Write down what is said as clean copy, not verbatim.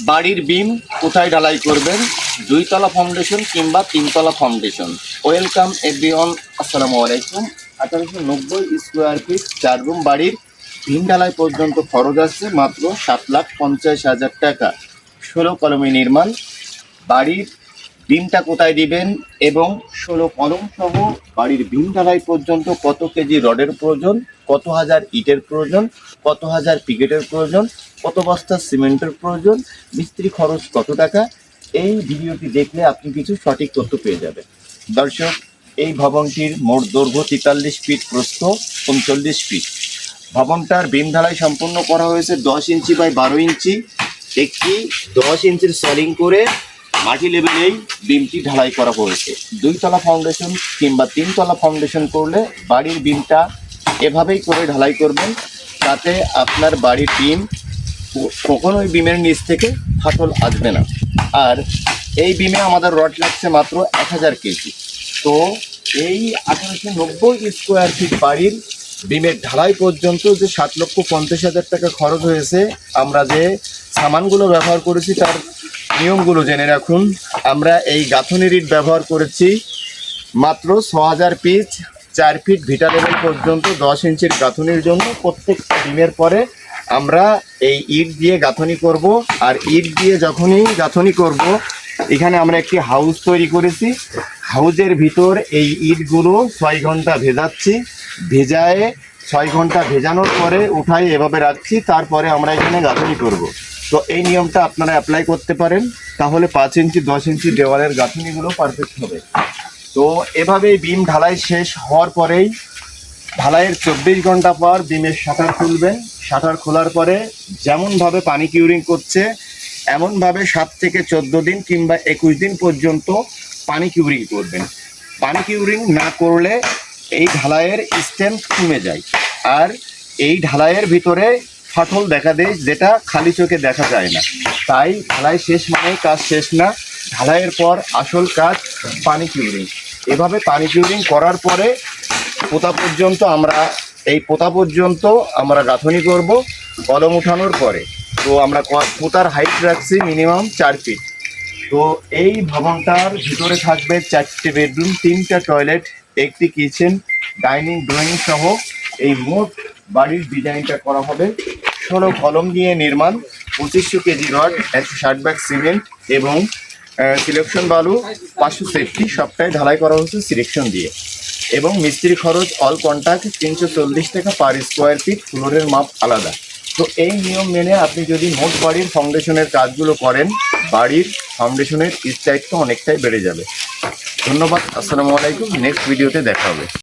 বাড়ির বিম কোথায় ঢালাই করবেন, 2 তলা ফাউন্ডেশন কিংবা 3 তলা ফাউন্ডেশন। ওয়েলকাম এভরিওয়ান, আসসালামু আলাইকুম। 1890 স্কোয়ার ফিট 4 রুম বাড়ির বিম ঢালাই পর্যন্ত খরচ আসছে মাত্র 7,50,000 টাকা। 16 কলমে নির্মাণ। বাড়ির বিমটা কোথায় দিবেন এবং 16 কলম সহ বাড়ির বিম ঢালাই পর্যন্ত কত কেজি রডের প্রয়োজন, কত হাজার ইটের প্রয়োজন, কত হাজার পিকেটের প্রয়োজন, কত বস্তা সিমেন্টের প্রয়োজন, মিস্ত্রি খরচ কত টাকা, এই ভিডিওটি দেখলে আপনি কিছু সঠিক তথ্য পেয়ে যাবেন। দর্শক, এই ভবনটির মোট দৈর্ঘ্য 43 ফিট, প্রস্থ 39 ফিট। ভবনটার বিম ঢালাই সম্পূর্ণ করা হয়েছে 10 ইঞ্চি বাই 12 ইঞ্চি। একটি 10 ইঞ্চির সলিং করে মাটি লেভেলেই বিমটি ঢালাই করা হয়েছে। 2 তলা ফাউন্ডেশন কিংবা 3 তলা ফাউন্ডেশন করলে বাড়ির বিমটা এভাবেই করে ঢালাই করবেন, তাতে আপনার বাড়ির বিম কখনোই বিমের নিচ থেকে ফাটল আসবে না। আর এই বিমে আমাদের রড লাগছে মাত্র 1000 কেজি। তো এই 1890 স্কোয়ার ফিট বাড়ির বিমের ঢালাই পর্যন্ত যে 7,50,000 টাকা খরচ হয়েছে, আমরা যে সামানগুলো ব্যবহার করেছি তার নিয়মগুলো জেনে রাখুন। আমরা এই গাঁথনির ইট ব্যবহার করেছি মাত্র 6000 পিস, 4 ফিট ভিটা লেভেল পর্যন্ত 10 ইঞ্চির গাঁথনির জন্য। প্রত্যেকটা ডিমের পরে আমরা এই ইট দিয়ে গাঁথনি করব। আর ইট দিয়ে যখনই গাঁথনি করব, এখানে আমরা একটি হাউস তৈরি করেছি। হাউজের ভিতর এই ইটগুলো 6 ঘন্টা ভেজাচ্ছি। ভেজায় 6 ঘন্টা ভেজানোর পরে উঠাই এভাবে রাখছি, তারপরে আমরা এখানে গাঁথনি করব। তো এই নিয়মটা আপনারা অ্যাপ্লাই করতে পারেন, তাহলে 5 ইঞ্চি 10 ইঞ্চি দেওয়ালের গাঁথনিগুলো পারফেক্ট হবে। তো এভাবেই বিম ঢালাই শেষ হওয়ার পরেই ঢালাইয়ের 24 ঘন্টা পর বিমের শাটার খুলবেন। শাটার খোলার পরে যেমনভাবে পানি কিউরিং করছে এমনভাবে 7 থেকে 14 দিন কিংবা 21 দিন পর্যন্ত পানি কিউরিং করবেন। পানি কিউরিং না করলে এই ঢালাইয়ের স্ট্রেংথ কমে যায়, আর এই ঢালাইয়ের ভিতরে ফাটল দেখা দেয়, যেটা খালি চোখে দেখা যায় না। তাই ঢালাই শেষ মানেই কাজ শেষ না। ঢালাইয়ের পর আসল কাজ পানি কিউরিং। এভাবে পানি কিউরিং করার পরে পোতা পর্যন্ত আমরা গাঁথনি করব। কলম উঠানোর পরে তো আমরা পোতার হাইট রাখছি মিনিমাম 4 ফিট। তো এই ভবনটার ভিতরে থাকবে 4টে বেডরুম, 3টা টয়লেট, একটি কিচেন, ডাইনিং, ড্রয়িং সহ এই মোট বাড়ির ডিজাইনটা করা হবে। 16 কলম দিয়ে নির্মাণ, 2500 কেজি রড, 160 ব্যাগ সিমেন্ট এবং সিলেকশন বালু 500 সেফটি, সবটাই ঢালাই করা হচ্ছে সিলেকশন দিয়ে। এবং মিস্ত্রি খরচ অল কন্ট্রাক্ট 340 টাকা পার স্কোয়ার ফিট, ফ্লোরের মাপ আলাদা। তো এই নিয়ম মেনে আপনি যদি মোট বাড়ির ফাউন্ডেশনের কাজগুলো করেন, বাড়ির ফাউন্ডেশনের স্থায়িত্ব অনেকটাই বেড়ে যাবে। ধন্যবাদ, আসসালামু আলাইকুম। নেক্সট ভিডিওতে দেখা হবে।